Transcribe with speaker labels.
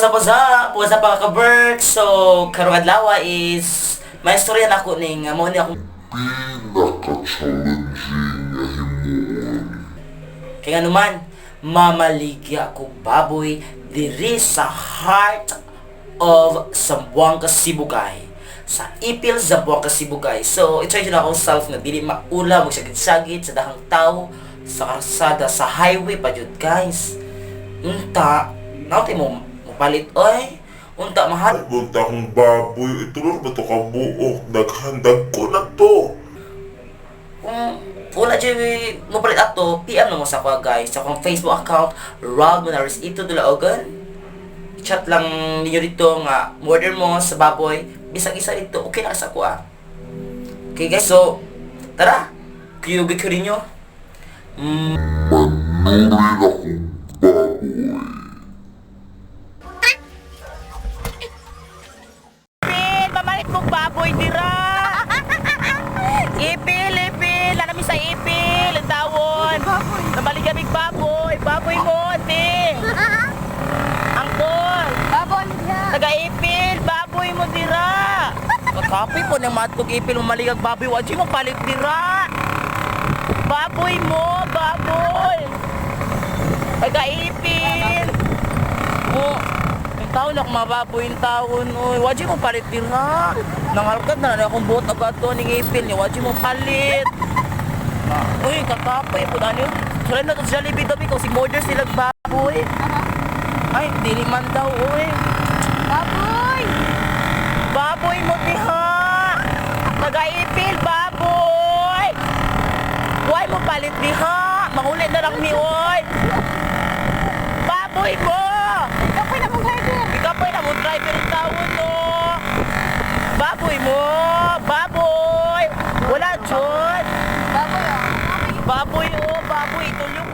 Speaker 1: What's up mga ka-Bert? So, karong adlaw is may istorya na ako ning mo ni akong
Speaker 2: pinaka-challenging nga himuon.
Speaker 1: kaya naman mamaligya ako baboy diri sa heart of Zamboanga, Sibugay. Sa Ipil, Zamboanga, Sibugay. So, i-try na akong self nga dili maula mo sagit-sagit sa dahang tao sa karsada, sa highway pa jud guys. Unta, nautay mo palit oy. Unta mahal.
Speaker 2: Bunta akong baboy, ito lang ba ito kabuok? Naghandag ko na to.
Speaker 1: Wala dyan mo palit ato, PM na mo sa ako guys. Sa akong Facebook account, Rob Monaris ito dulaogan. Chat lang ninyo dito nga, order mo sa baboy. Bisag isa dito, okay na sa ako ah. Okay guys, so, tara. Kuyugi ko rin nyo.
Speaker 2: Manuri akong baboy.
Speaker 1: Pamalit mong baboy dira. Ipil, lanami sa ipil, ang tawon. Nabalik kaming baboy, baboy mo, ting. Angkol,
Speaker 3: Baboy mo diha.
Speaker 1: taga-ipil, baboy mo dira. Kakapoy po ng matog ipil, mamaligag baboy, wajy mo palit dira. Baboy mo, baboy. Taga-ipil. Oh, yung taon ako mababoy yung taon. Uy, wajy mo palit dira. Nangalkad na akong buot agad to ning ipil niya, wajy mo palit. Uy, kakapoy po na niyo. Sala na to sa Jollibee daw ikaw, si Morders silang baboy. Ay, dili man daw, uy.
Speaker 3: Baboy!
Speaker 1: Baboy mo diha. Taga-ipil, baboy. Huwag mo palit diha. Mangulit na lang ni oy. Baboy mo.
Speaker 3: Ikaw pa na mong driver.
Speaker 1: Ikaw pa na mo driver ng tawon no. Baboy mo. Baboy. Wala, John.
Speaker 3: Baboy oh.
Speaker 1: Baboy, oh. Baboy. Ito yung